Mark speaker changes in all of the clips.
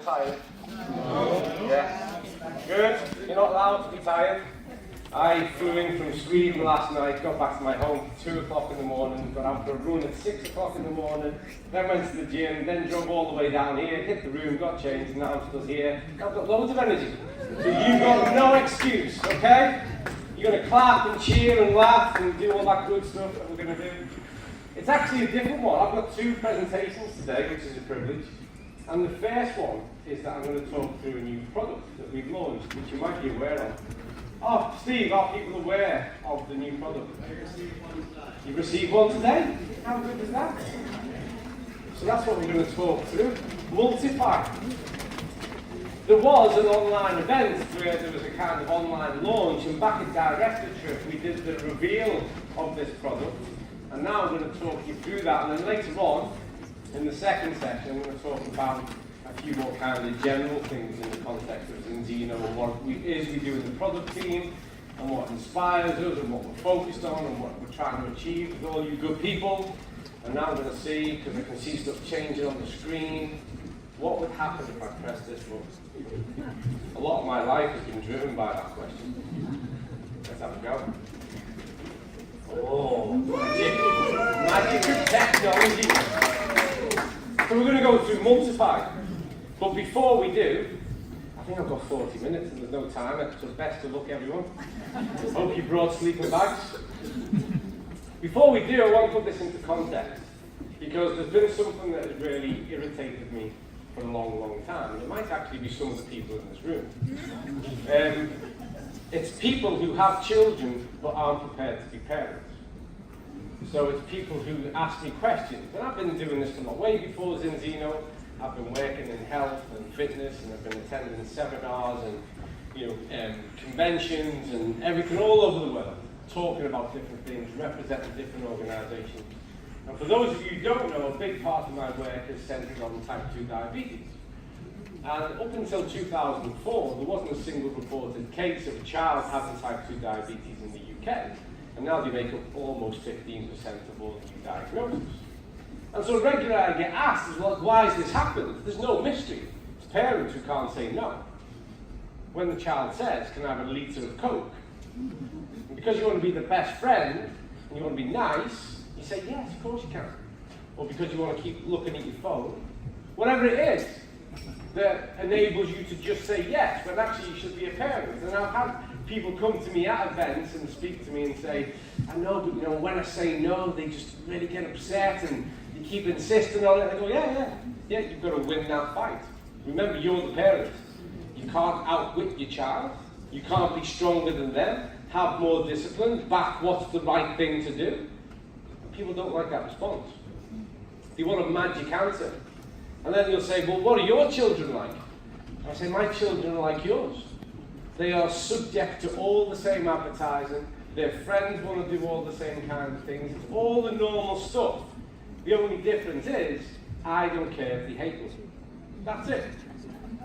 Speaker 1: Tired? No. Yeah. Good. You're not allowed to be tired. I flew in from Sweden last night, got back to my home at 2 o'clock in the morning, got out for a run at 6 o'clock in the morning, then went to the gym, then drove all the way down here, hit the room, got changed, and now I'm still here. I've got loads of energy. So you've got no excuse, okay? You're going to clap and cheer and laugh and do all that good stuff that we're going to do. It's actually a different one. I've got 2 presentations today, which is a privilege. And the first one is that I'm going to talk through a new product that we've launched, which you might be aware of. Oh, Steve, are people aware of the new product? You've received one today? How good is that? So that's what we're going to talk through. Multify. There was an online event where there was a kind of online launch, and back at Director Trip we did the reveal of this product. And now I'm going to talk you through that, and then later on, in the second section, I'm going to talk about a few more kind of general things in the context of Zinzino and what we do in the product team, and what inspires us, and what we're focused on, and what we're trying to achieve with all you good people. And now I'm going to see, because I can see stuff changing on the screen, what would happen if I press this button? A lot of my life has been driven by that question. Let's have a go. Oh, magic of technology. So we're going to go through Multify. But before we do, I think I've got 40 minutes and there's no timer, so best of luck everyone. Hope you brought sleeping bags. Before we do, I want to put this into context, because there's been something that has really irritated me for a long, long time, and it might actually be some of the people in this room. It's people who have children but aren't prepared to be parents. So it's people who ask me questions, and I've been doing this from way before Zinzino. I've been working in health and fitness, and I've been attending seminars and conventions and everything all over the world, talking about different things, representing different organisations. And for those of you who don't know, a big part of my work is centred on type 2 diabetes. And up until 2004, there wasn't a single reported case of a child having type 2 diabetes in the UK. And now they make up almost 15% of all new diagnoses. And so regularly I get asked, well, why has this happened? There's no mystery. It's parents who can't say no. When the child says, can I have a litre of Coke? And because you want to be the best friend, and you want to be nice, you say, yes, of course you can. Or because you want to keep looking at your phone. Whatever it is that enables you to just say yes, when actually you should be a parent. And I've had people come to me at events and speak to me and say, I know, but when I say no, they just really get upset and they keep insisting on it. I go, yeah, you've got to win that fight. Remember, you're the parent. You can't outwit your child. You can't be stronger than them, have more discipline, back what's the right thing to do. People don't like that response. They want a magic answer. And then you'll say, well, what are your children like? I say, my children are like yours. They are subject to all the same advertising. Their friends want to do all the same kind of things. It's all the normal stuff. The only difference is, I don't care if they hate me. That's it.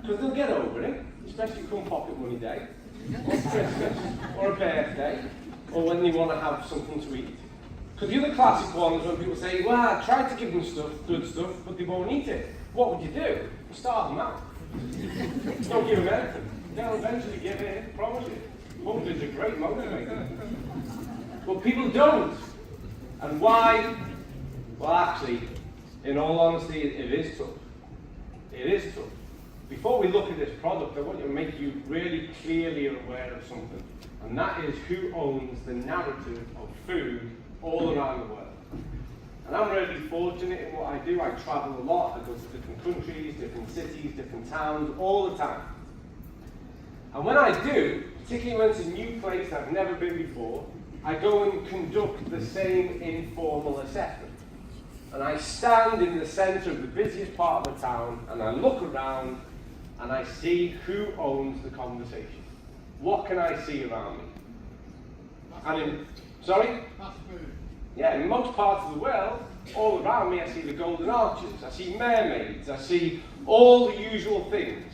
Speaker 1: Because they'll get over it, especially come pocket money day, or Christmas, or a birthday, or when they want to have something to eat. Because the other classic one is when people say, well, I tried to give them stuff, good stuff, but they won't eat it. What would you do? You starve them out. Don't give them anything. They'll eventually give in, I promise you. Hunger is a great motivator. But people don't. And why? Well, actually, in all honesty, it is tough. It is tough. Before we look at this product, I want to make you really clearly aware of something. And that is who owns the narrative of food all around the world. And I'm really fortunate in what I do. I travel a lot. I go to different countries, different cities, different towns, all the time. And when I do, particularly when it's a new place I've never been before, I go and conduct the same informal assessment. And I stand in the centre of the busiest part of the town, and I look around, and I see who owns the conversation. What can I see around me? Sorry? Yeah, in most parts of the world, all around me I see the golden arches, I see mermaids, I see all the usual things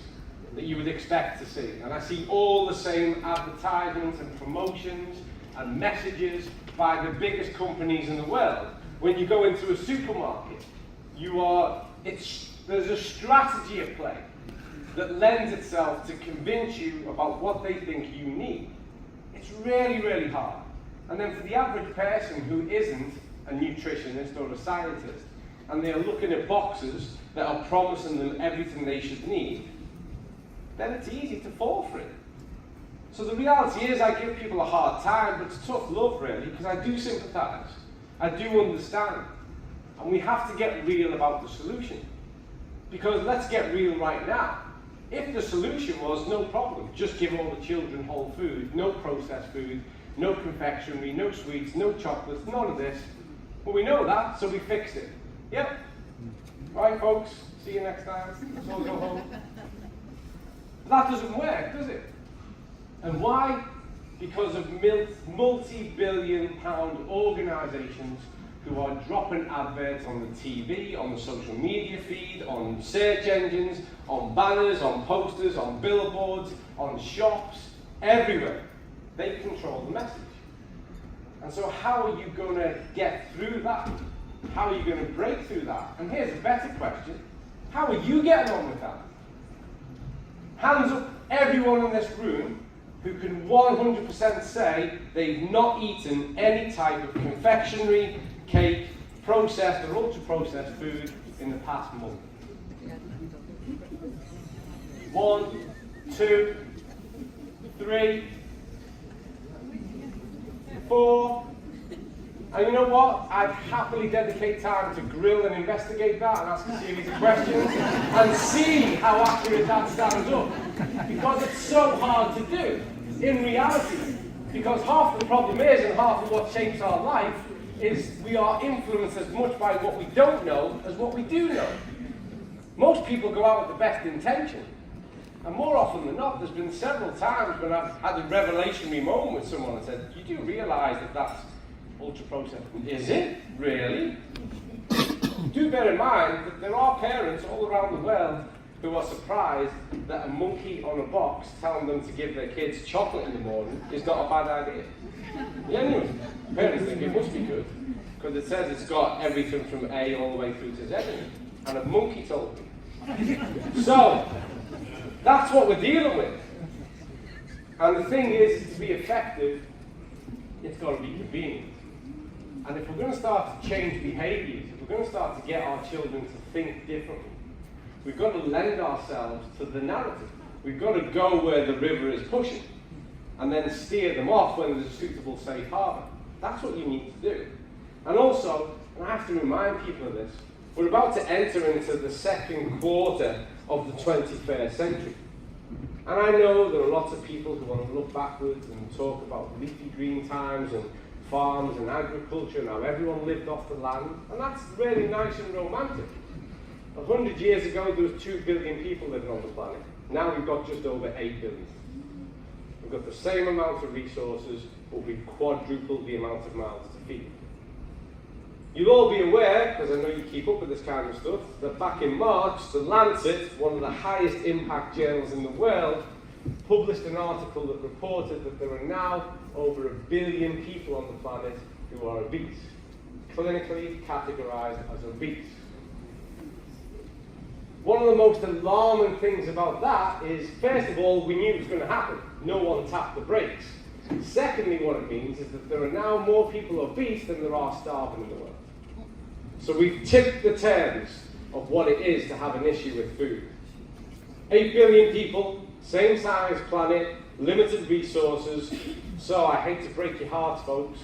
Speaker 1: that you would expect to see. And I see all the same advertisements and promotions and messages by the biggest companies in the world. When you go into a supermarket, there's a strategy at play. that lends itself to convince you about what they think you need. It's really, really hard. And then for the average person who isn't a nutritionist or a scientist, and they're looking at boxes that are promising them everything they should need, then it's easy to fall for it. So the reality is I give people a hard time, but it's tough love really, because I do sympathise. I do understand. And we have to get real about the solution. Because let's get real right now. If the solution was no problem, just give all the children whole food, no processed food, no confectionery, no sweets, no chocolates, none of this. Well, we know that, so we fixed it. Yep. Right, folks, see you next time. Let's all go home. But that doesn't work, does it? And why? Because of multi-billion-pound organisations who are dropping adverts on the TV, on the social media feed, on search engines, on banners, on posters, on billboards, on shops, everywhere. They control the message. And so how are you going to get through that? How are you going to break through that? And here's a better question. How are you getting on with that? Hands up, everyone in this room who can 100% say they've not eaten any type of confectionery, cake, processed or ultra-processed food in the past month. 1, 2, 3, 4. And you know what? I'd happily dedicate time to grill and investigate that and ask a series of questions and see how accurate that stands up. Because it's so hard to do in reality. Because half the problem is, and half of what shapes our life, is we are influenced as much by what we don't know as what we do know. Most people go out with the best intention. And more often than not, there's been several times when I've had a revelationary moment with someone and said, you do realise that that's ultra-processed? Is it? Really? Do bear in mind that there are parents all around the world who are surprised that a monkey on a box telling them to give their kids chocolate in the morning is not a bad idea. Anyway, parents think it must be good, because it says it's got everything from A all the way through to Z in it. And a monkey told me. So, that's what we're dealing with. And the thing is, to be effective, it's got to be convenient. And if we're going to start to change behaviours, if we're going to start to get our children to think differently, we've got to lend ourselves to the narrative. We've got to go where the river is pushing, and then steer them off when there's a suitable safe harbour. That's what you need to do. And also, and I have to remind people of this, we're about to enter into the second quarter of the 21st century. And I know there are lots of people who want to look backwards and talk about leafy green times and farms and agriculture and how everyone lived off the land. And that's really nice and romantic. 100 years ago, there was 2 billion people living on the planet. Now we've got just over 8 billion. We've got the same amount of resources, but we've quadrupled the amount of mouths to feed. You'll all be aware, because I know you keep up with this kind of stuff, that back in March, The Lancet, one of the highest impact journals in the world, published an article that reported that there are now over 1 billion people on the planet who are obese, clinically categorized as obese. One of the most alarming things about that is, first of all, we knew it was going to happen. No one tapped the brakes. Secondly, what it means is that there are now more people obese than there are starving in the world. So we've tipped the terms of what it is to have an issue with food. 8 billion people, same size planet, limited resources. So I hate to break your hearts, folks.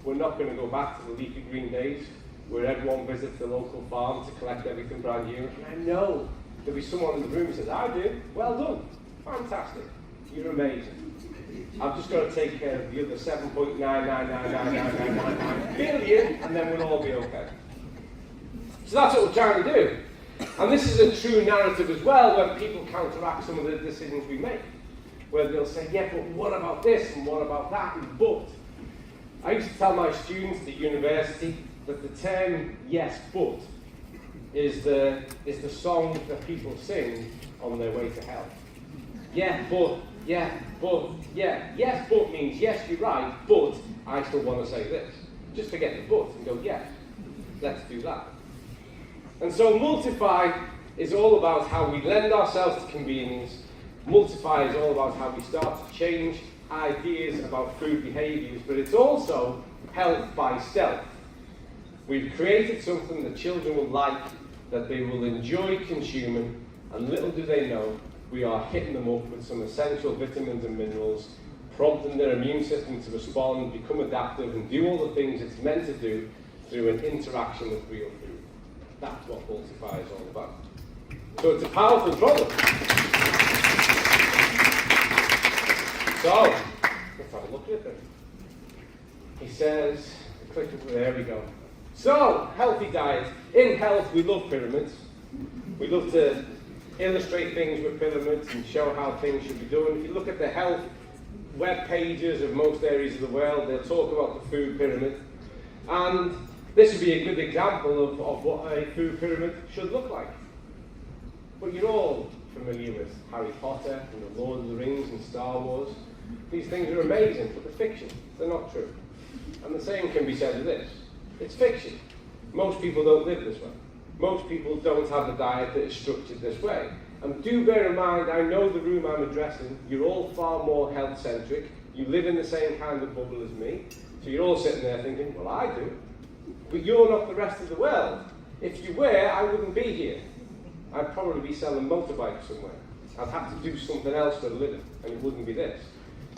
Speaker 1: We're not going to go back to the leafy green days where everyone visits the local farm to collect everything brand new. And I know there'll be someone in the room who says, I do. Well done. Fantastic. You're amazing. I've just got to take care of the other 7.9999999 billion, and then we'll all be okay. So that's what we're trying to do. And this is a true narrative as well when people counteract some of the decisions we make. Where they'll say, yeah, but what about this and what about that? But I used to tell my students at university that the term yes, but is the song that people sing on their way to hell. Yeah, but, yeah, but, yeah. Yes, but means yes, you're right, but I still want to say this. Just forget the but and go, yes, let's do that. And so Multify is all about how we lend ourselves to convenience. Multify is all about how we start to change ideas about food behaviours, but it's also health by stealth. We've created something that children will like, that they will enjoy consuming, and little do they know, we are hitting them up with some essential vitamins and minerals, prompting their immune system to respond, become adaptive, and do all the things it's meant to do through an interaction with real food. That's what Multify is all about. So it's a powerful product. So, let's have a look at it then. He says, there we go. So, healthy diet. In health, we love pyramids. We love to illustrate things with pyramids and show how things should be done. If you look at the health web pages of most areas of the world, they'll talk about the food pyramid. And this would be a good example of what a food pyramid should look like. But you're all familiar with Harry Potter and the Lord of the Rings and Star Wars. These things are amazing, but they're fiction. They're not true. And the same can be said of this. It's fiction. Most people don't live this way. Most people don't have a diet that is structured this way. And do bear in mind, I know the room I'm addressing, you're all far more health-centric. You live in the same kind of bubble as me. So you're all sitting there thinking, well, I do. But you're not the rest of the world. If you were, I wouldn't be here. I'd probably be selling motorbikes somewhere. I'd have to do something else for a living, and it wouldn't be this.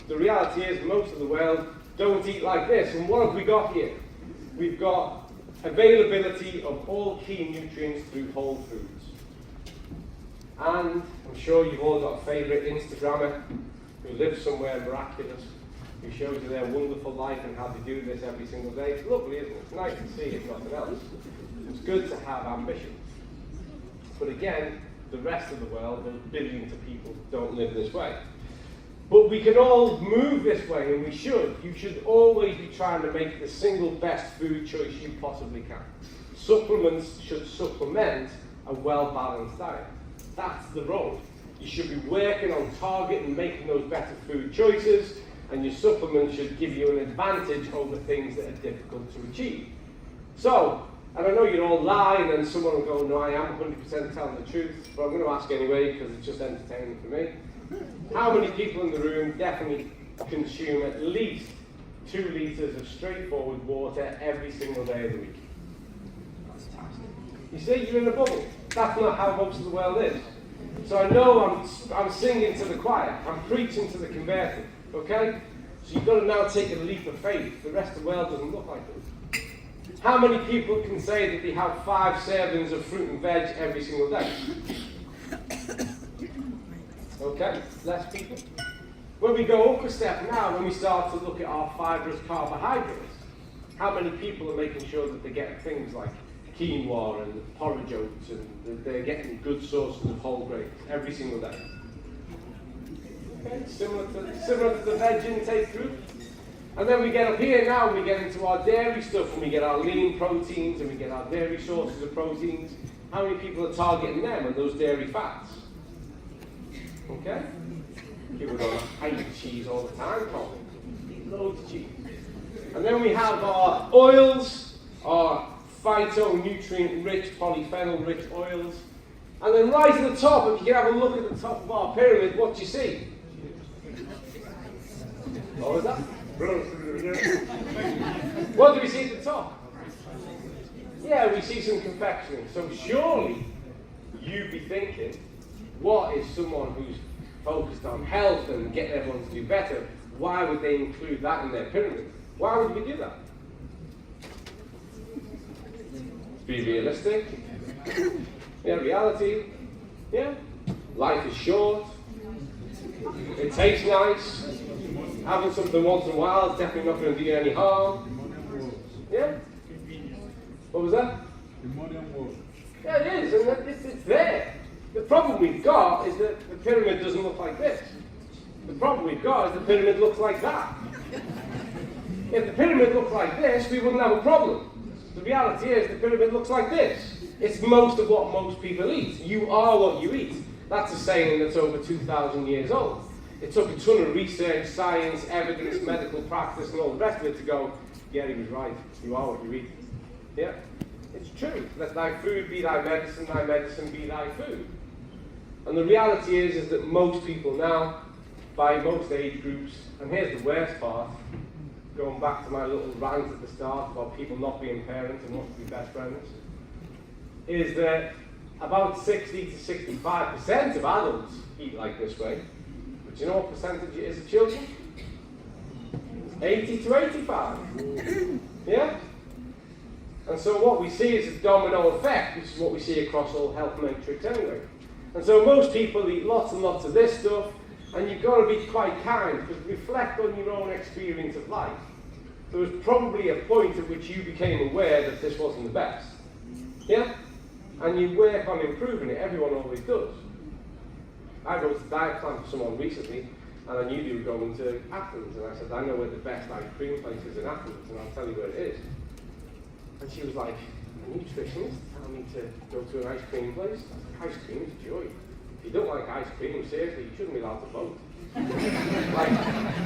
Speaker 1: The reality is, most of the world don't eat like this. And what have we got here? We've got availability of all key nutrients through whole foods. And I'm sure you've all got a favourite Instagrammer who lives somewhere miraculous, who shows you their wonderful life and how they do this every single day. It's lovely, isn't it? It's nice to see, if nothing else. It's good to have ambition. But again, the rest of the world, those billions of people, don't live this way. But we can all move this way, and we should. You should always be trying to make the single best food choice you possibly can. Supplements should supplement a well-balanced diet. That's the road. You should be working on target and making those better food choices, and your supplements should give you an advantage over things that are difficult to achieve. So, and I know you'd all lie, and then someone will go, no, I am 100% telling the truth, but I'm going to ask anyway, because it's just entertaining for me. How many people in the room definitely consume at least 2 litres of straightforward water every single day of the week? You see, you're in a bubble. That's not how most of the world is. So I know I'm singing to the choir. I'm preaching to the converted. Okay? So you've got to now take a leap of faith. The rest of the world doesn't look like this. How many people can say that they have 5 servings of fruit and veg every single day? Okay, less people. When we go up a step now, when we start to look at our fibrous carbohydrates, how many people are making sure that they get things like quinoa and porridge oats, and that they're getting good sources of whole grains every single day? Okay, similar to the veg intake group. And then we get up here now, and we get into our dairy stuff, and we get our lean proteins, and we get our dairy sources of proteins. How many people are targeting them and those dairy fats? Okay? People don't eat cheese all the time, probably. Eat loads of cheese. And then we have our oils, our phytonutrient-rich, polyphenol-rich oils. And then right at the top, if you can have a look at the top of our pyramid, what do you see? What was that? What do we see at the top? Yeah, we see some confectionery. So surely you'd be thinking, what is someone who's focused on health and getting everyone to do better, why would they include that in their pyramid? Why would we do that? Be realistic. Yeah, reality. Yeah. Life is short. It tastes nice. Having something once in a while is definitely not going to do you any harm. Yeah? What was that?
Speaker 2: The modern world.
Speaker 1: Yeah, it is, and it's there. The problem we've got is that the pyramid doesn't look like this. The problem we've got is the pyramid looks like that. If the pyramid looked like this, we wouldn't have a problem. The reality is the pyramid looks like this. It's most of what most people eat. You are what you eat. That's a saying that's over 2,000 years old. It took a ton of research, science, evidence, medical practice, and all the rest of it to go, yeah, he was right. You are what you eat. Yeah? It's true. Let thy food be thy medicine be thy food. And the reality is that most people now, by most age groups, and here's the worst part, going back to my little rant at the start about people not being parents and wanting to be best friends, is that about 60 to 65% of adults eat like this way. But you know what percentage it is of children? 80 to 85. Yeah? And so what we see is a domino effect, which is what we see across all health metrics anyway. And so most people eat lots and lots of this stuff, and you've got to be quite kind, because reflect on your own experience of life. There was probably a point at which you became aware that this wasn't the best. Yeah? And you work on improving it. Everyone always does. I wrote a diet plan for someone recently, and I knew they were going to Athens, and I said, I know where the best ice cream place is in Athens, and I'll tell you where it is. And she was like, a nutritionist telling me to go to an ice cream place? I was like, ice cream is joy. If you don't like ice cream, seriously, you shouldn't be allowed to vote. Like,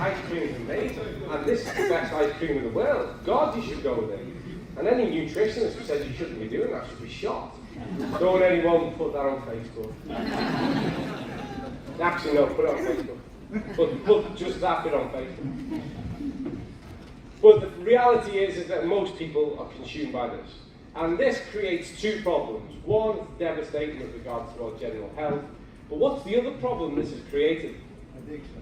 Speaker 1: ice cream is amazing, and this is the best ice cream in the world. God, you should go there. And any nutritionist who says you shouldn't be doing that should be shot. Don't anyone put that on Facebook. Actually, no, put it on Facebook. Put just that bit on Facebook. But the reality is that most people are consumed by this. And this creates two problems. One, it's devastating with regards to our general health. But what's the other problem this has created?
Speaker 2: Addiction.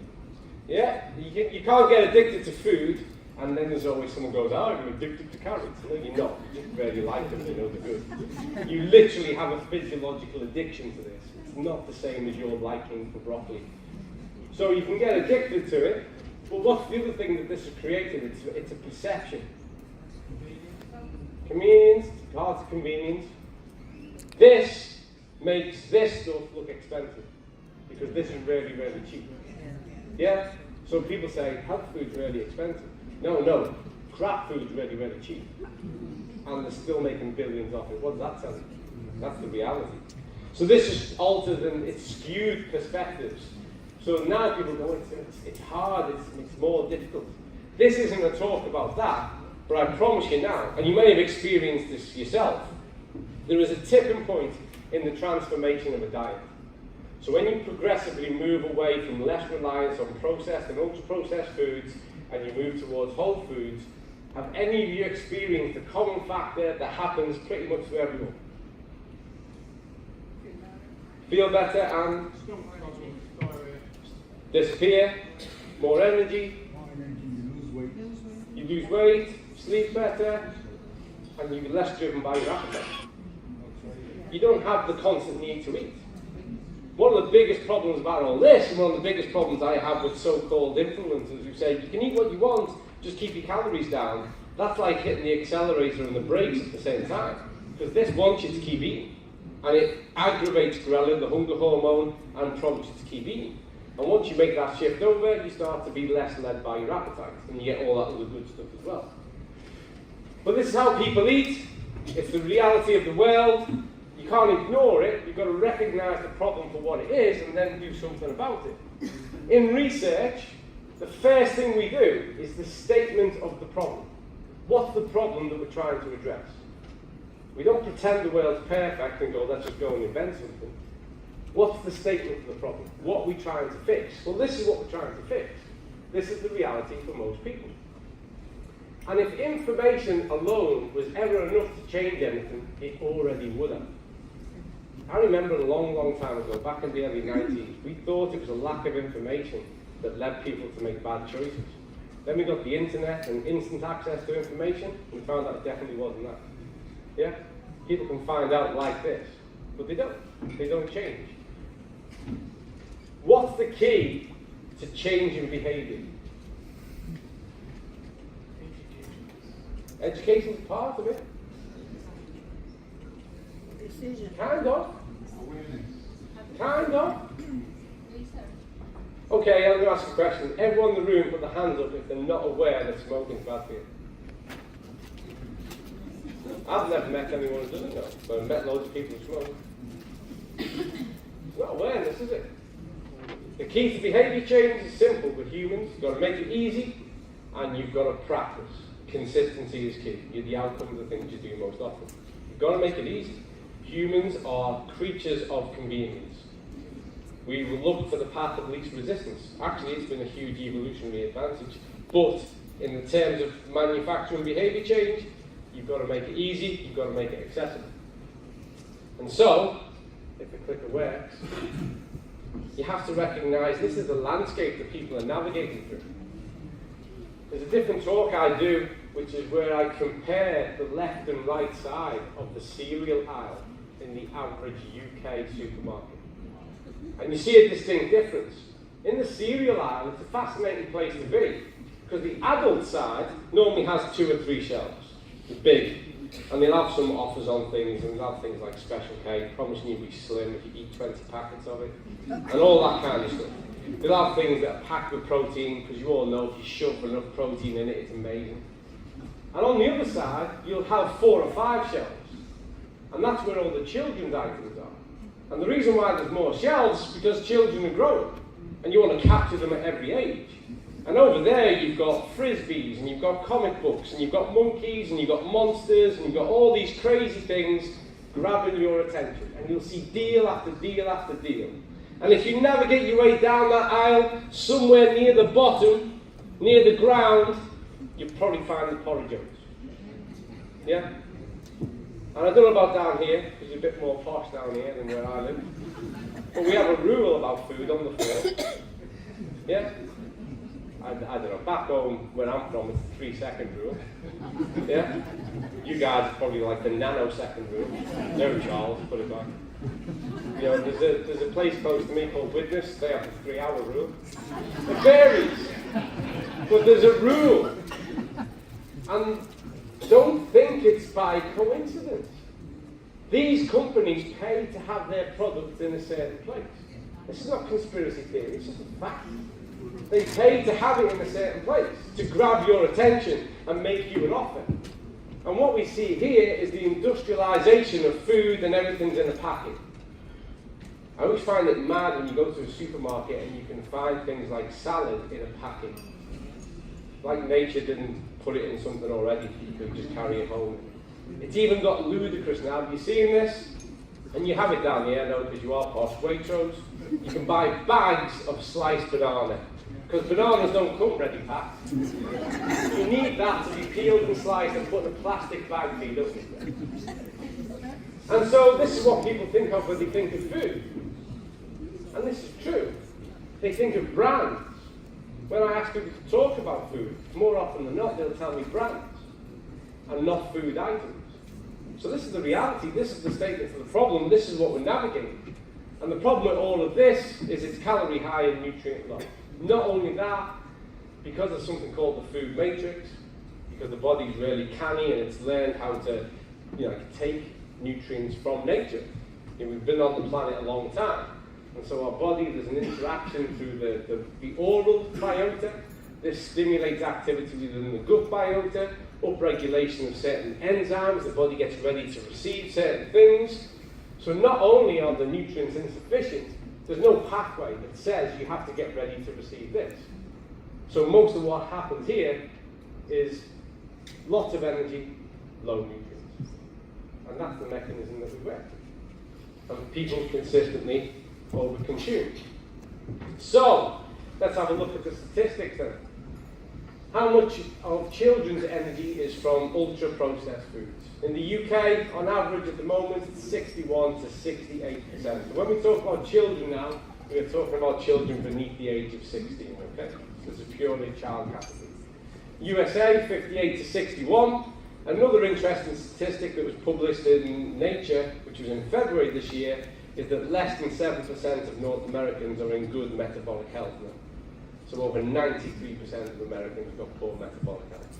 Speaker 1: Yeah, you can't get addicted to food, and then there's always someone goes, oh, you're addicted to carrots. No, you're not. You just really like them, you know they're good. You literally have a physiological addiction to this. It's not the same as your liking for broccoli. So you can get addicted to it, but what's the other thing that this has created? It's a perception. Convenience, parts of convenience. This makes this stuff look expensive, because this is really, really cheap. Yeah? So people say, health food's really expensive. No, crap food's really, really cheap. And they're still making billions off it. What does that tell you? That's the reality. So this is altered and it's skewed perspectives. So now people go, it's hard, it's more difficult. This isn't a talk about that, but I promise you now, and you may have experienced this yourself, there is a tipping point in the transformation of a diet. So when you progressively move away from less reliance on processed and ultra-processed foods, and you move towards whole foods, have any of you experienced the common factor that happens pretty much to everyone? Feel better and disappear, more energy, you lose weight, sleep better, and you're less driven by your appetite. You don't have the constant need to eat. One of the biggest problems about all this, and one of the biggest problems I have with so-called influencers who say, you can eat what you want, just keep your calories down, that's like hitting the accelerator and the brakes at the same time. Because this wants you to keep eating. And it aggravates ghrelin, the hunger hormone, and prompts you to keep eating. And once you make that shift over, you start to be less led by your appetite, and you get all that other good stuff as well. But this is how people eat. It's the reality of the world. You can't ignore it. You've got to recognize the problem for what it is and then do something about it. In research, the first thing we do is the statement of the problem. What's the problem that we're trying to address? We don't pretend the world's perfect and go, let's just go and invent something. What's the statement of the problem? What are we trying to fix? Well, this is what we're trying to fix. This is the reality for most people. And if information alone was ever enough to change anything, it already would have. I remember a long, long time ago, back in the early 90s, we thought it was a lack of information that led people to make bad choices. Then we got the internet and instant access to information, and we found out it definitely wasn't that. Yeah? People can find out like this, but they don't. They don't change. What's the key to changing behaviour? Education is part of it.
Speaker 3: Decision.
Speaker 1: Kind of. Kind of. Okay, I'm going to ask a question. Everyone in the room put their hands up if they're not aware that smoking is bad for you. I've never met anyone who doesn't know, but I've met loads of people who smoke. It's not awareness, is it? The key to behaviour change is simple with humans. You've got to make it easy, and you've got to practice. Consistency is key. You're the outcome of the things you do most often. You've got to make it easy. Humans are creatures of convenience. We will look for the path of least resistance. Actually, it's been a huge evolutionary advantage. But in the terms of manufacturing behaviour change, you've got to make it easy, you've got to make it accessible. And so, if the clicker works, you have to recognise this is the landscape that people are navigating through. There's a different talk I do, which is where I compare the left and right side of the cereal aisle in the average UK supermarket. And you see a distinct difference. In the cereal aisle, it's a fascinating place to be, because the adult side normally has 2 or 3 shelves. It's big. And they'll have some offers on things, and they'll have things like special K, promising you'll be slim if you eat 20 packets of it, and all that kind of stuff. They'll have things that are packed with protein, because you all know if you shove enough protein in it, it's amazing. And on the other side, you'll have 4 or 5 shelves. And that's where all the children's items are. And the reason why there's more shelves is because children are growing, and you want to capture them at every age. And over there, you've got frisbees, and you've got comic books, and you've got monkeys, and you've got monsters, and you've got all these crazy things grabbing your attention. And you'll see deal after deal after deal. And if you navigate your way down that aisle, somewhere near the bottom, near the ground, you'll probably find the porridge oats. Yeah? And I don't know about down here, because it's a bit more posh down here than where I live. But we have a rule about food on the floor. Yeah? I don't know, back home where I'm from, it's the 3-second rule. Yeah? You guys are probably like the nanosecond rule. No, Charles, put it back. You know, there's a place close to me called Witness, they have the 3-hour rule. It varies, but there's a rule. And don't think it's by coincidence. These companies pay to have their products in a certain place. This is not conspiracy theory, it's just a fact. They pay to have it in a certain place, to grab your attention and make you an offer. And what we see here is the industrialisation of food, and everything's in a packet. I always find it mad when you go to a supermarket and you can find things like salad in a packet. Like nature didn't put it in something already, you could just carry it home. It's even got ludicrous now. Have you seen this? And you have it down here, though, because you are posh. Waitrose, you can buy bags of sliced banana. Because bananas don't come ready packed. You need that to be peeled and sliced and put in a plastic bag for you, don't you? And so this is what people think of when they think of food. And this is true. They think of brands. When I ask people to talk about food, more often than not, they'll tell me brands and not food items. So this is the reality, this is the statement of the problem, this is what we're navigating. And the problem with all of this is it's calorie high and nutrient low. Not only that, because of something called the food matrix, because the body's really canny and it's learned how to, take nutrients from nature. We've been on the planet a long time. And so our body, there's an interaction through the oral biota. This stimulates activity within the gut biota, upregulation of certain enzymes, the body gets ready to receive certain things. So not only are the nutrients insufficient, there's no pathway that says you have to get ready to receive this. So most of what happens here is lots of energy, low nutrients. And that's the mechanism that we work. And people consistently overconsume. So, let's have a look at the statistics then. How much of children's energy is from ultra-processed foods? In the UK, on average at the moment, it's 61 to 68%. So when we talk about children now, we're talking about children beneath the age of 16, okay? So it's a purely child category. USA, 58 to 61. Another interesting statistic that was published in Nature, which was in February this year, is that less than 7% of North Americans are in good metabolic health now. So over 93% of Americans have got poor metabolic health.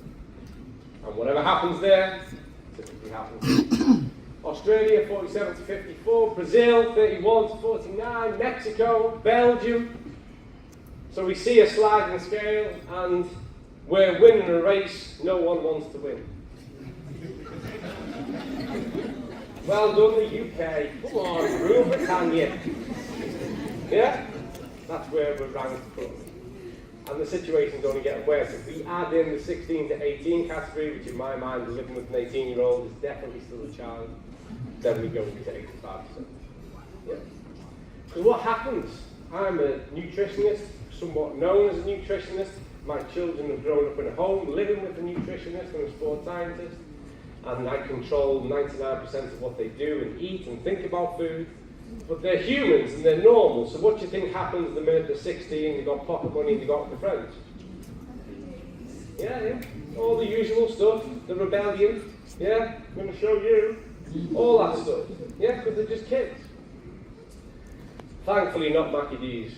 Speaker 1: And whatever happens there, typically happens. Australia, 47 to 54. Brazil, 31 to 49. Mexico, Belgium. So we see a sliding scale, and we're winning a race no one wants to win. Well done, the UK. Come on, Rule Britannia. Yeah? That's where we're ranked from. And the situation's only getting worse. If we add in the 16 to 18 category, which in my mind, living with an 18-year-old is definitely still a child, then we go into 85%. Yeah. Because what happens, I'm a nutritionist, somewhat known as a nutritionist. My children have grown up in a home, living with a nutritionist and a sports scientist, and I control 99% of what they do and eat and think about food. But they're humans and they're normal, so what do you think happens the minute they're 60 and you've got pocket money and you've got the friends? Yeah, all the usual stuff, the rebellion, yeah, I'm going to show you, all that stuff, yeah, because they're just kids. Thankfully not Mackie D's.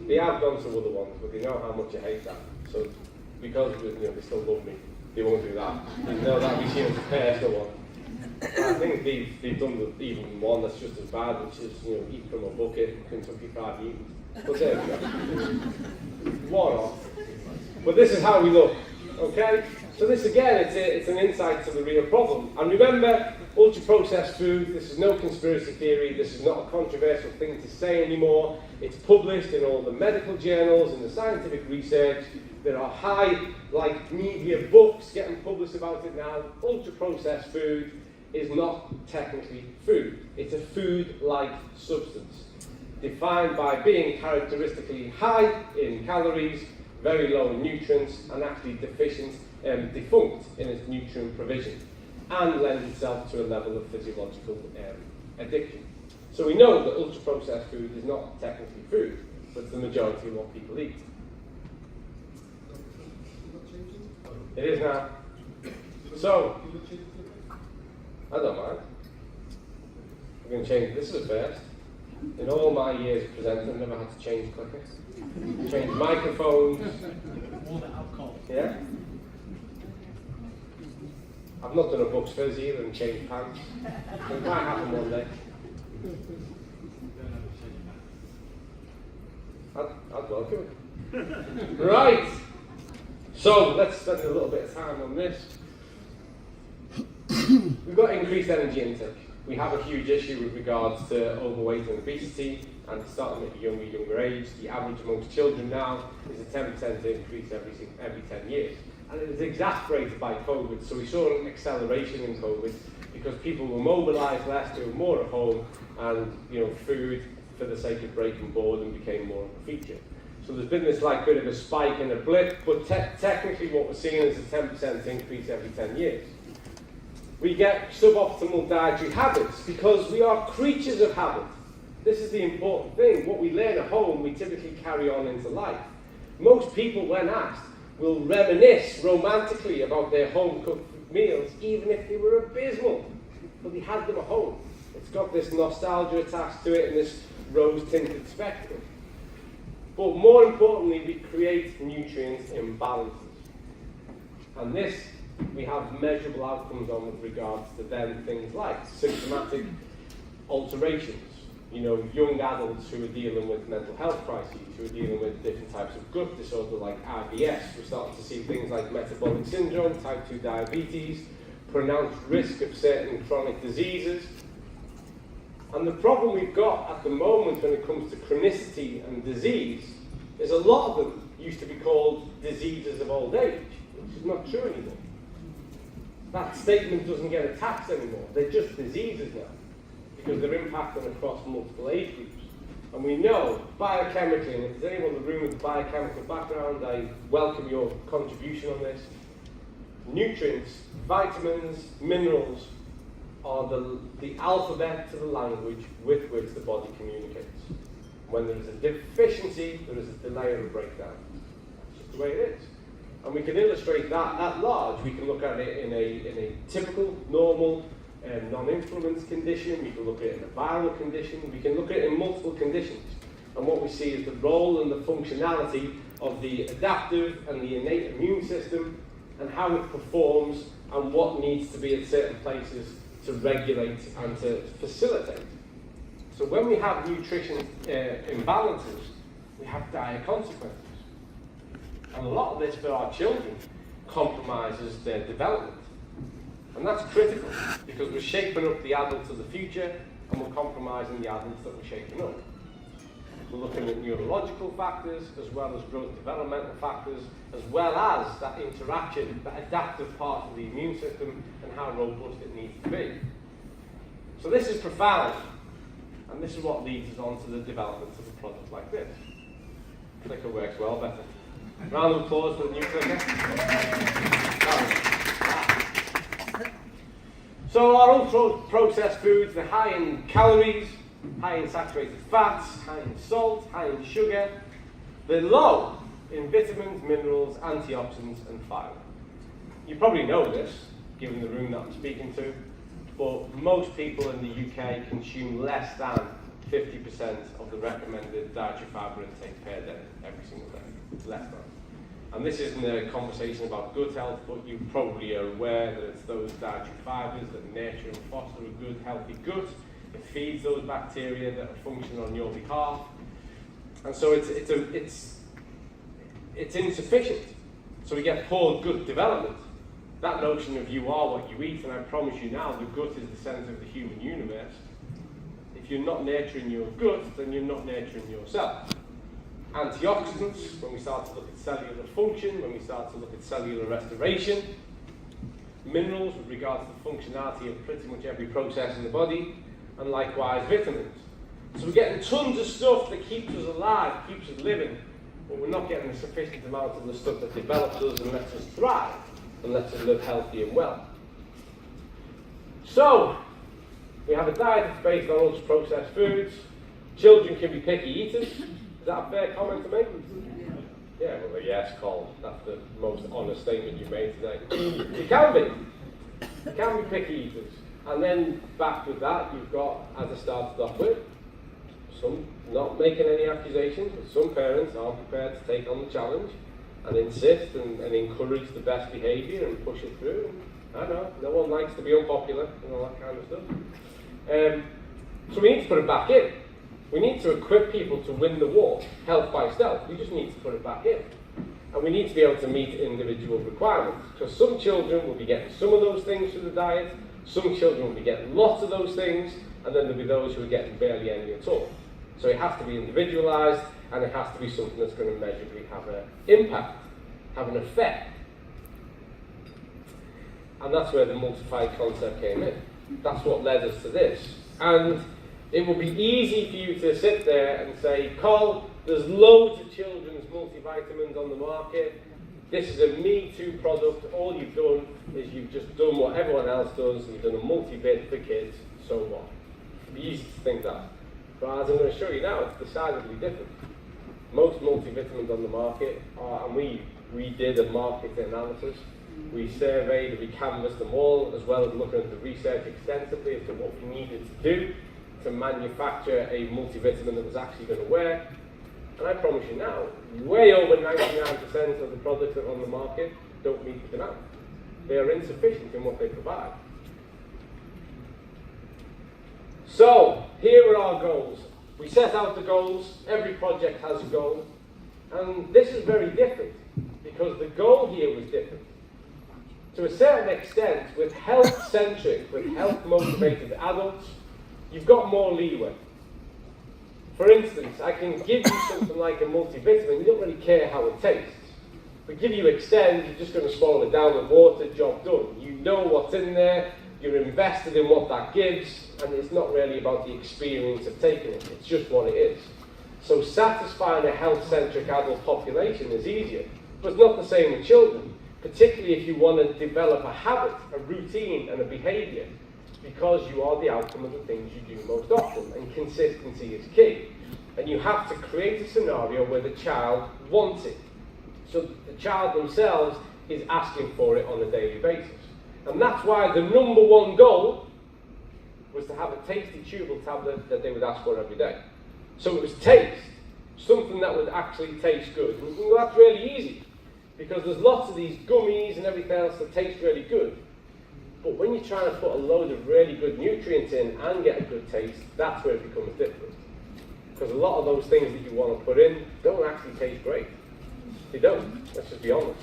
Speaker 1: They have gone to other ones, but they know how much I hate that. So, because they still love me, they won't do that. You know that we see them prepare the one. I think they've done even one that's just as bad, which is eat from a bucket, Kentucky Fried Eden. But there we go. One off. But this is how we look, okay? So this again, it's an insight to the real problem. And remember, ultra-processed food, this is no conspiracy theory, this is not a controversial thing to say anymore. It's published in all the medical journals and the scientific research. There are media books getting published about it now. Ultra-processed food is not technically food. It's a food-like substance, defined by being characteristically high in calories, very low in nutrients, and actually defunct in its nutrient provision, and lends itself to a level of physiological addiction. So we know that ultra-processed food is not technically food, but it's the majority of what people eat. It is now. So, I don't mind. I'm going to change. This is a first. In all my years of presenting, I've never had to change clickers, change microphones. Yeah. I've not done a Bucks Fizz either and changed pants. So it might happen one day. I'd welcome it. Right. So let's spend a little bit of time on this. We've got increased energy intake. We have a huge issue with regards to overweight and obesity, and it's starting at a younger age. The average amongst children now is a 10% increase every 10 years. And it was exacerbated by COVID, so we saw an acceleration in COVID because people were mobilised less, doing more at home, and food for the sake of breaking boredom became more of a feature. So there's been this bit of a spike and a blip, but technically what we're seeing is a 10% increase every 10 years. We get suboptimal dietary habits because we are creatures of habit. This is the important thing. What we learn at home, we typically carry on into life. Most people, when asked, will reminisce romantically about their home-cooked meals, even if they were abysmal, but they had them at home. It's got this nostalgia attached to it and this rose-tinted spectrum. But more importantly, we create nutrient imbalances. And this we have measurable outcomes on with regards to then things like symptomatic alterations. Young adults who are dealing with mental health crises, who are dealing with different types of gut disorder like IBS. We're starting to see things like metabolic syndrome, type 2 diabetes, pronounced risk of certain chronic diseases. And the problem we've got at the moment when it comes to chronicity and disease is a lot of them used to be called diseases of old age, which is not true anymore. That statement doesn't get attached anymore. They're just diseases now, because they're impacting across multiple age groups. And we know biochemically, and if there's anyone in the room with a biochemical background, I welcome your contribution on this. Nutrients, vitamins, minerals are the alphabet to the language with which the body communicates. When there is a deficiency, there is a delay or a breakdown. That's just the way it is. And we can illustrate that at large. We can look at it in a typical, normal, non-influenced condition. We can look at it in a viral condition. We can look at it in multiple conditions. And what we see is the role and the functionality of the adaptive and the innate immune system and how it performs and what needs to be at certain places to regulate and to facilitate. So when we have nutrition imbalances, we have dire consequences. And a lot of this for our children compromises their development. And that's critical because we're shaping up the adults of the future and we're compromising the adults that we're shaping up. We're looking at neurological factors as well as growth developmental factors, as well as that interaction, that adaptive part of the immune system and how robust it needs to be. So this is profound, and this is what leads us on to the development of a product like this. Clicker works well better. Round of applause for the new clicker. So our ultra-processed foods, they're high in calories, high in saturated fats, high in salt, high in sugar. They're low in vitamins, minerals, antioxidants, and fibre. You probably know this, given the room that I'm speaking to, but most people in the UK consume less than 50% of the recommended dietary fibre intake per day, every single day, less than. And this isn't a conversation about gut health, but you probably are aware that it's those dietary fibres that nurture and foster a good, healthy gut. It feeds those bacteria that are functioning on your behalf. And so it's insufficient. So we get poor gut development. That notion of you are what you eat, and I promise you now, the gut is the centre of the human universe. If you're not nurturing your gut, then you're not nurturing yourself. Antioxidants, when we start to look at cellular function, when we start to look at cellular restoration. Minerals, with regards to the functionality of pretty much every process in the body. And likewise, vitamins. So we're getting tons of stuff that keeps us alive, keeps us living, but we're not getting a sufficient amount of the stuff that develops us and lets us thrive, and lets us live healthy and well. So, we have a diet that's based on ultra-processed foods. Children can be picky eaters. Is that a fair comment to make? Yeah, well, yes, Colin. That's the most honest statement you made today. You can be. You can be picky eaters. And then, back with that, you've got, as I started off with, some, not making any accusations, but some parents are prepared to take on the challenge and insist and encourage the best behaviour and push it through. I know, no one likes to be unpopular and all that kind of stuff. So we need to put it back in. We need to equip people to win the war, health by stealth. We just need to put it back in. And we need to be able to meet individual requirements. Because some children will be getting some of those things through the diet, some children will be getting lots of those things, and then there'll be those who are getting barely any at all. So it has to be individualised, and it has to be something that's going to measurably have an impact, have an effect. And that's where the Multify concept came in. That's what led us to this. And it will be easy for you to sit there and say, Col, there's loads of children's multivitamins on the market. This is a Me Too product. All you've done is you've just done what everyone else does. You've done a multivit for kids. So what? It'd be easy to think that. But as I'm going to show you now, it's decidedly different. Most multivitamins on the market are, and we did a market analysis. We surveyed, we canvassed them all, as well as looking at the research extensively as to what we needed to do to manufacture a multivitamin that was actually going to work. And I promise you now, way over 99% of the products that are on the market don't meet the demand. They are insufficient in what they provide. So, here are our goals. We set out the goals, every project has a goal, and this is very different, because the goal here was different. To a certain extent, with health-centric, with health-motivated adults, you've got more leeway. For instance, I can give you something like a multivitamin, you don't really care how it tastes. But give you Extend, you're just going to swallow it down with water, job done. You know what's in there, you're invested in what that gives, and it's not really about the experience of taking it, it's just what it is. So satisfying a health-centric adult population is easier, but it's not the same with children, particularly if you want to develop a habit, a routine, and a behaviour, because you are the outcome of the things you do most often, and consistency is key. And you have to create a scenario where the child wants it. So the child themselves is asking for it on a daily basis. And that's why the number one goal was to have a tasty chewable tablet that they would ask for every day. So it was taste, something that would actually taste good. And well, that's really easy, because there's lots of these gummies and everything else that taste really good. But when you're trying to put a load of really good nutrients in and get a good taste, that's where it becomes different. Because a lot of those things that you want to put in don't actually taste great. They don't, let's just be honest.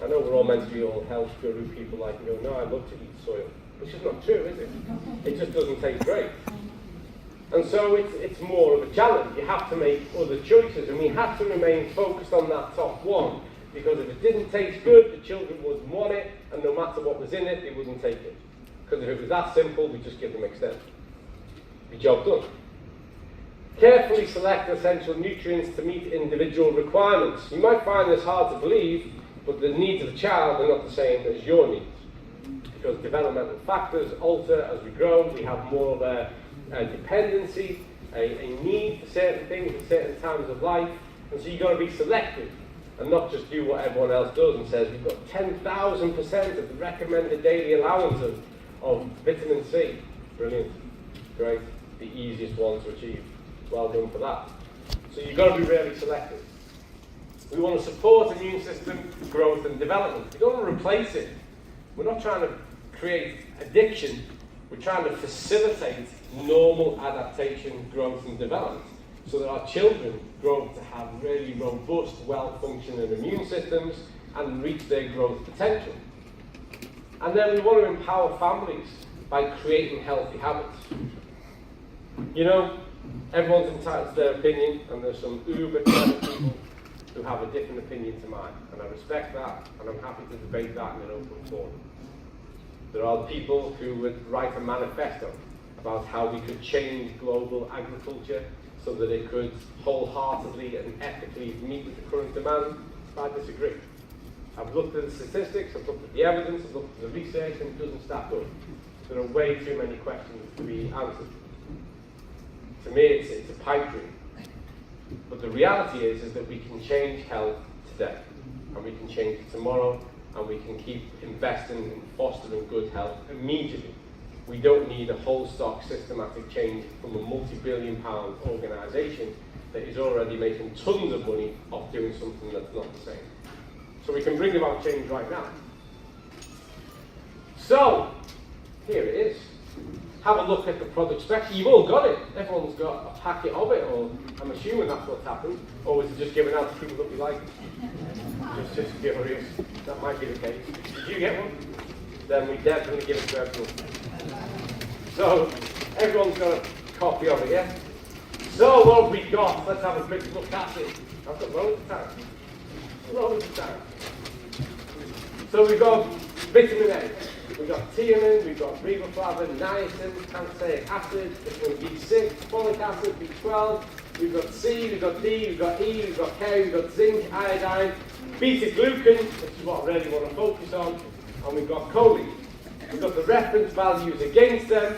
Speaker 1: I know we're all meant to be all health guru people like, you go, no, I love to eat soil. Which is not true, is it? It just doesn't taste great. And so it's more of a challenge. You have to make other choices, and we have to remain focused on that top one. Because if it didn't taste good, the children wouldn't want it, and no matter what was in it, they wouldn't take it. Because if it was that simple, we'd just give them Extend. Your job done. Carefully select essential nutrients to meet individual requirements. You might find this hard to believe, but the needs of the child are not the same as your needs. Because developmental factors alter as we grow. We have more of a dependency, a need for certain things at certain times of life. And so you've got to be selective and not just do what everyone else does and says, we've got 10,000% of the recommended daily allowance of vitamin C. Brilliant. Great. The easiest one to achieve. Well done for that. So you've got to be really selective. We want to support immune system growth and development. We don't want to replace it. We're not trying to create addiction. We're trying to facilitate normal adaptation, growth and development so that our children grow up to have really robust, well-functioning immune systems and reach their growth potential. And then we want to empower families by creating healthy habits. You know, everyone's entitled to their opinion, and there's some uber clever people who have a different opinion to mine, and I respect that, and I'm happy to debate that in an open forum. There are people who would write a manifesto about how we could change global agriculture so that it could wholeheartedly and ethically meet with the current demand. I disagree. I've looked at the statistics, I've looked at the evidence, I've looked at the research, and it doesn't stack up. There are way too many questions to be answered. To me, it's a pipe dream. But the reality is that we can change health today, and we can change it tomorrow, and we can keep investing in fostering good health immediately. We don't need a whole stock systematic change from a multi-billion-pound organisation that is already making tons of money off doing something that's not the same. So we can bring about change right now. So, here it is. Have a look at the product spec. You've all got it. Everyone's got a packet of it, or I'm assuming that's what's happened. Or is it just given out to people that we like? Just curious. That might be the case. Did you get one? Then we definitely give it to everyone. So, everyone's got a copy of it, yeah? So, what have we got? Let's have a quick look at it. I've got loads of time. Loads of time. So, we've got vitamin A. We've got thiamine, we've got riboflavin, niacin, cansaic acid, vitamin B6, folic acid, B12, we've got C, we've got D, we've got E, we've got K, we've got zinc, iodine, beta-glucan, which is what I really want to focus on, and we've got choline. We've got the reference values against them,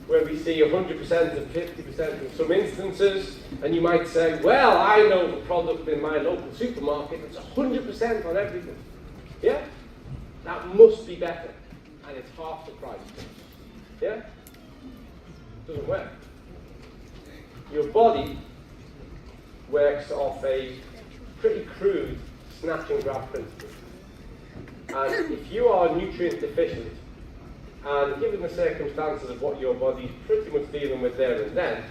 Speaker 1: where we see 100% and 50% in some instances, and you might say, well, I know the product in my local supermarket that's 100% on everything. Yeah? That must be better. And it's half the price. Yeah? Doesn't work. Your body works off a pretty crude snatch and grab principle. And if you are nutrient deficient, and given the circumstances of what your body's pretty much dealing with there and then,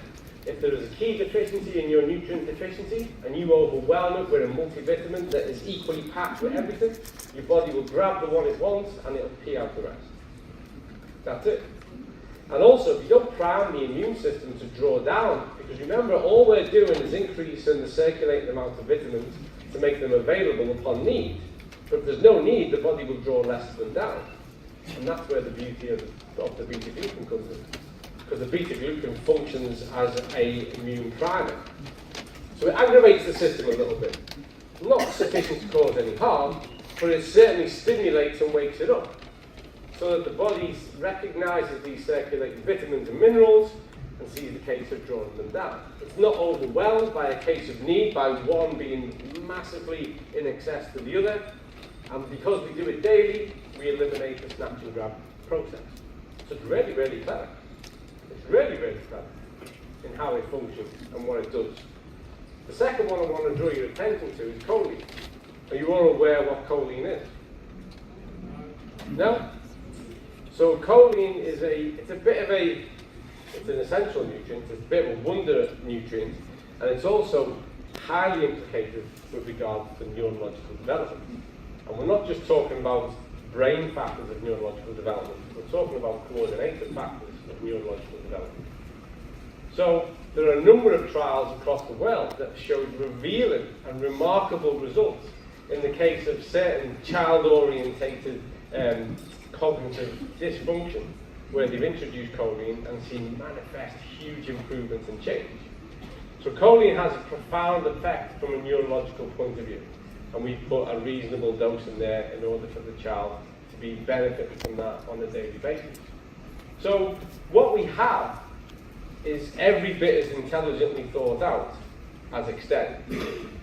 Speaker 1: if there is a key deficiency in your nutrient deficiency, and you overwhelm it with a multivitamin that is equally packed with everything, your body will grab the one it wants and it'll pee out the rest. That's it. And also, if you don't prime the immune system to draw down, because remember, all we're doing is increasing the circulating amount of vitamins to make them available upon need. But if there's no need, the body will draw less of them down. And that's where the beauty of the beta-glucan comes in. Because the beta-glucan functions as an immune primer. So it aggravates the system a little bit. Not sufficient to cause any harm, but it certainly stimulates and wakes it up. So that the body recognises these circulating vitamins and minerals and sees the case of drawing them down. It's not overwhelmed by a case of need, by one being massively in excess to the other. And because we do it daily, we eliminate the snatch and grab process. So it's really, really clever. It's really, really clever in how it functions and what it does. The second one I want to draw your attention to is choline. Are you all aware what choline is? No? So choline is it's an essential nutrient, it's a bit of a wonder nutrient, and it's also highly implicated with regard to neurological development. And we're not just talking about brain factors of neurological development, we're talking about coordinated factors of neurological development. So there are a number of trials across the world that showed revealing and remarkable results in the case of certain child-orientated cognitive dysfunction where they've introduced choline and seen manifest huge improvements and change. So choline has a profound effect from a neurological point of view, and we put a reasonable dose in there in order for the child to be benefiting from that on a daily basis. So what we have is every bit as intelligently thought out as Extend.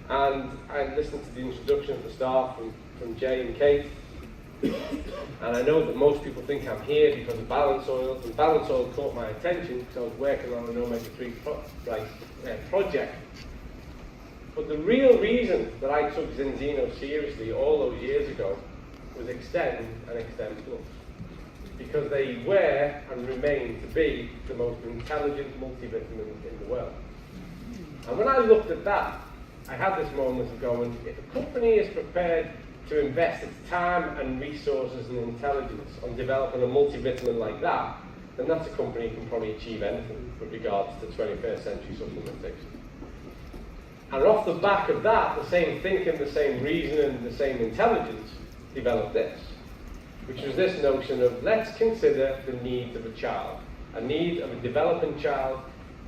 Speaker 1: And I listened to the introduction at the start from Jay and Kate, and I know that most people think I'm here because of balance oils, and balance oil caught my attention because I was working on an omega-3 project. But the real reason that I took Zenzino seriously all those years ago was Extend and Extend Plus, because they were and remain to be the most intelligent multivitamins in the world. And when I looked at that, I had this moment of going, if a company is prepared to invest its time and resources and intelligence on developing a multivitamin like that, then that's a company who can probably achieve anything with regards to 21st century supplementation. And off the back of that, the same thinking, the same reasoning, the same intelligence developed this, which was this notion of let's consider the needs of a child, a need of a developing child,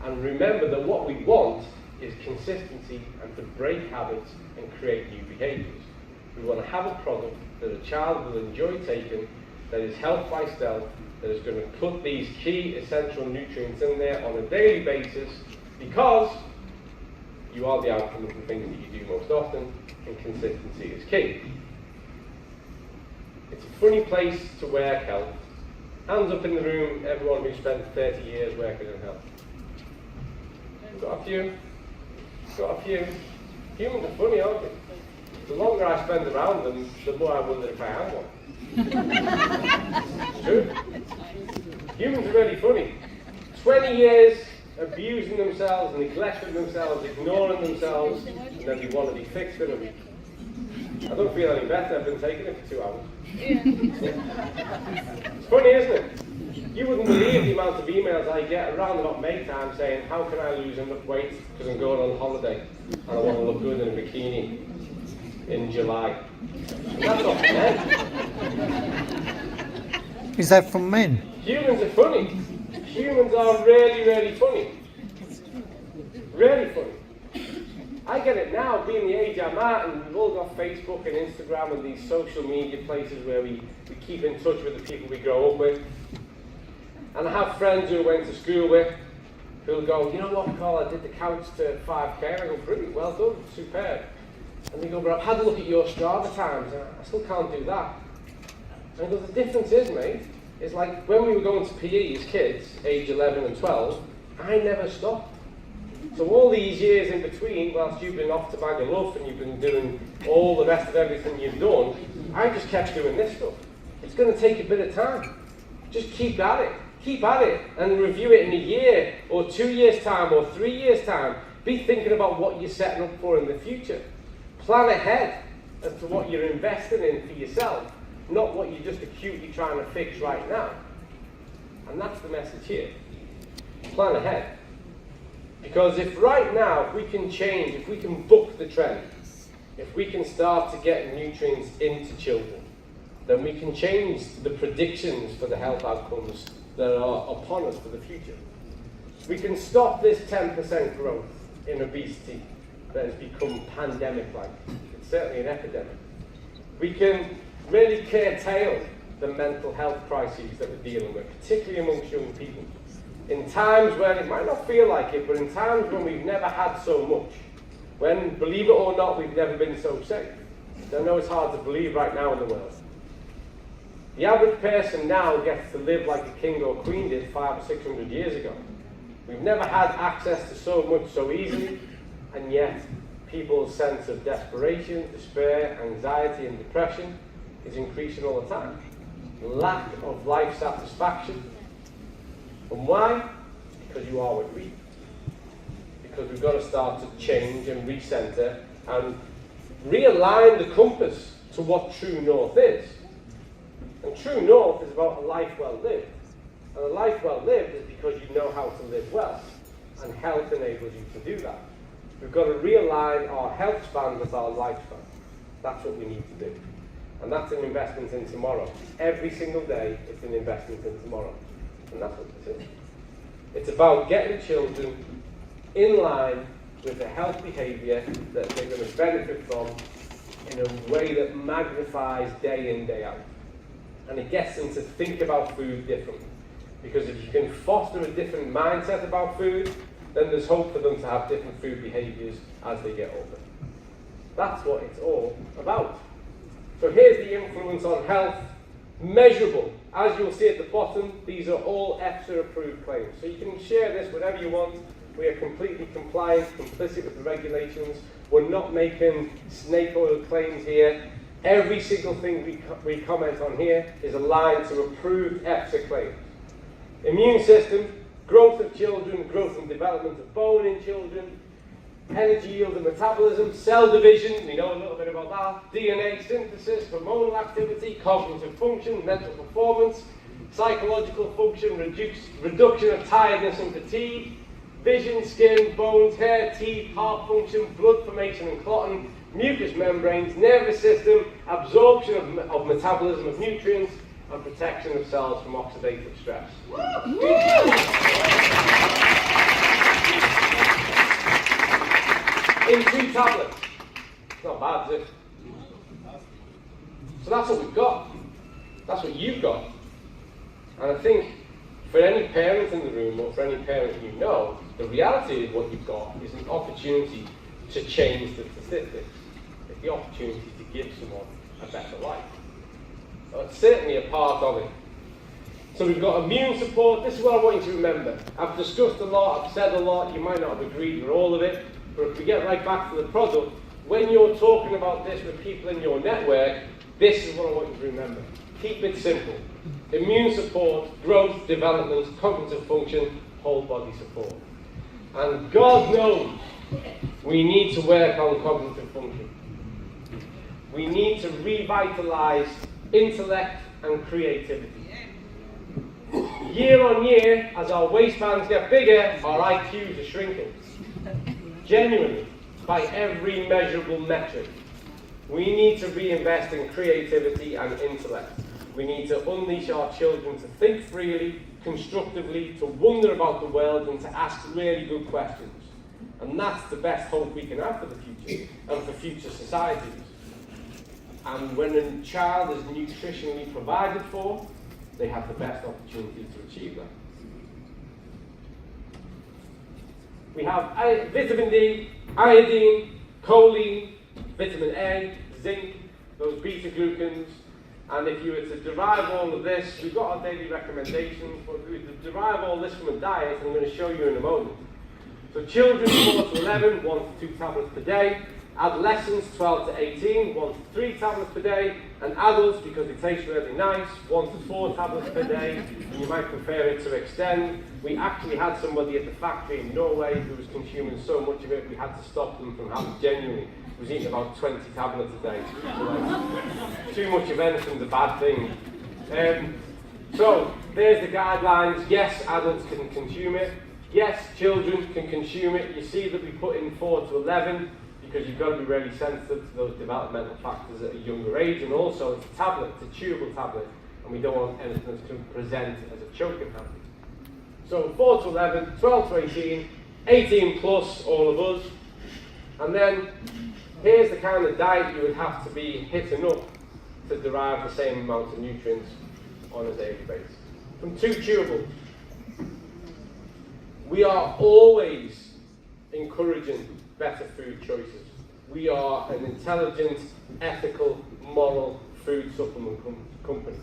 Speaker 1: and remember that what we want is consistency and to break habits and create new behaviours. We want to have a product that a child will enjoy taking, that is health by stealth, that is going to put these key essential nutrients in there on a daily basis, because you are the outcome of the things that you do most often, and consistency is key. It's a funny place to work health. Hands up in the room, everyone who spent 30 years working in health. Got a few? Got a few. Humans are funny, aren't they? The longer I spend around them, the more I wonder if I am one. It's true. Humans are really funny. 20 years abusing themselves, neglecting themselves, ignoring themselves, and then they want to be fixed in a week. I don't feel any better. I've been taking it for 2 hours. It's funny, isn't it? You wouldn't believe the amount of emails I get around about May time saying, how can I lose enough weight because I'm going on holiday and I want to look good in a bikini in July. And that's not men.
Speaker 2: Is that from men?
Speaker 1: Humans are funny. Humans are really, really funny. Really funny. I get it now, being the age I'm at, and we've all got Facebook and Instagram and these social media places where we keep in touch with the people we grow up with. And I have friends who I went to school with who'll go, you know what, Carl, I did the couch to 5k. I go, brilliant, well done, superb. And they go, but I've had a look at your Strava times, and I still can't do that. And I go, the difference is, mate, is like when we were going to PE as kids, age 11 and 12, I never stopped. So all these years in between, whilst you've been off to Magaluf and you've been doing all the rest of everything you've done, I just kept doing this stuff. It's going to take a bit of time. Just keep at it. Keep at it and review it in a year or 2 years' time or 3 years' time. Be thinking about what you're setting up for in the future. Plan ahead as to what you're investing in for yourself, not what you're just acutely trying to fix right now. And that's the message here. Plan ahead. Because if right now, if we can change, if we can book the trend, if we can start to get nutrients into children, then we can change the predictions for the health outcomes that are upon us for the future. We can stop this 10% growth in obesity that has become pandemic-like. It's certainly an epidemic. We can really curtail the mental health crises that we're dealing with, particularly amongst young people. In times when it might not feel like it, but in times when we've never had so much, when, believe it or not, we've never been so safe. I know it's hard to believe right now in the world. The average person now gets to live like a king or queen did 500 or 600 years ago. We've never had access to so much so easily, and yet people's sense of desperation, despair, anxiety, and depression is increasing all the time. Lack of life satisfaction. And why? Because you are what you eat. Because we've got to start to change and recenter and realign the compass to what true north is. And true north is about a life well lived. And a life well lived is because you know how to live well. And health enables you to do that. We've got to realign our health span with our lifespan. That's what we need to do. And that's an investment in tomorrow. Every single day, it's an investment in tomorrow. And that's what this is. It's about getting children in line with the health behaviour that they're going to benefit from in a way that magnifies day in, day out. And it gets them to think about food differently. Because if you can foster a different mindset about food, then there's hope for them to have different food behaviours as they get older. That's what it's all about. So here's the influence on health, measurable. As you'll see at the bottom, these are all EFSA approved claims. So you can share this whatever you want. We are completely compliant, complicit with the regulations. We're not making snake oil claims here. Every single thing we comment on here is aligned to approved EFSA claims. Immune system, growth of children, growth and development of bone in children, energy yield and metabolism, cell division, we know a little bit about that, DNA synthesis, hormonal activity, cognitive function, mental performance, psychological function, reduction of tiredness and fatigue, vision, skin, bones, hair, teeth, heart function, blood formation and clotting, mucous membranes, nervous system, absorption of metabolism of nutrients, and protection of cells from oxidative stress. In 2 tablets. It's not bad, is it? So that's what we've got. That's what you've got. And I think for any parent in the room, or for any parent you know, the reality of what you've got is an opportunity to change the statistics. It's the opportunity to give someone a better life. So it's certainly a part of it. So we've got immune support. This is what I want you to remember. I've discussed a lot, I've said a lot, you might not have agreed with all of it, but if we get right back to the product, when you're talking about this with people in your network, this is what I want you to remember. Keep it simple. Immune support, growth, development, cognitive function, whole body support. And God knows we need to work on cognitive function. We need to revitalise intellect and creativity. Year on year, as our waistbands get bigger, our IQs are shrinking. Genuinely, by every measurable metric. We need to reinvest in creativity and intellect. We need to unleash our children to think freely, constructively, to wonder about the world and to ask really good questions. And that's the best hope we can have for the future and for future societies. And when a child is nutritionally provided for, they have the best opportunity to achieve that. We have vitamin D, iodine, choline, vitamin A, zinc, those beta-glucans. And if you were to derive all of this, we've got our daily recommendations, but if we were to derive all this from a diet, I'm going to show you in a moment. So children 4 to 11, 1 to 2 tablets per day. Adolescents 12 to 18, 1 to 3 tablets per day. And adults, because it tastes really nice, 1 to 4 tablets per day. And you might prefer it to extend. We actually had somebody at the factory in Norway who was consuming so much of it, we had to stop them from having genuinely. He was eating about 20 tablets a day. So like, too much of anything's a bad thing. So there's the guidelines. Yes, adults can consume it. Yes, children can consume it. You see that we put in 4 to 11 because you've got to be really sensitive to those developmental factors at a younger age. And also it's a tablet, it's a chewable tablet, and we don't want anything that's going to present as a choking hazard. So 4 to 11, 12 to 18, 18 plus, all of us. And then here's the kind of diet you would have to be hitting up to derive the same amount of nutrients on a daily basis. From 2 chewables. We are always encouraging better food choices. We are an intelligent, ethical, moral food supplement company.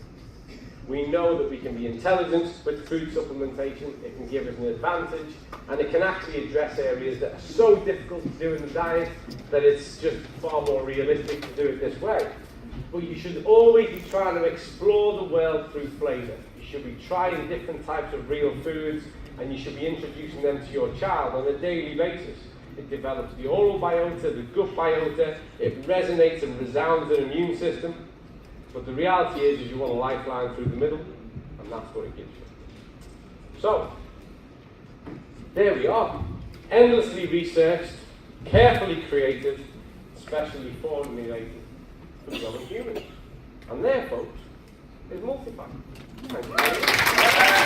Speaker 1: We know that we can be intelligent with food supplementation, it can give us an advantage, and it can actually address areas that are so difficult to do in the diet that it's just far more realistic to do it this way. But you should always be trying to explore the world through flavour. You should be trying different types of real foods, and you should be introducing them to your child on a daily basis. It develops the oral biota, the gut biota, it resonates and resounds in the immune system. But the reality is you want a lifeline through the middle, and that's what it gives you. So, there we are. Endlessly researched, carefully created, specially formulated for growing humans. And there, folks, is Multify. Thank you.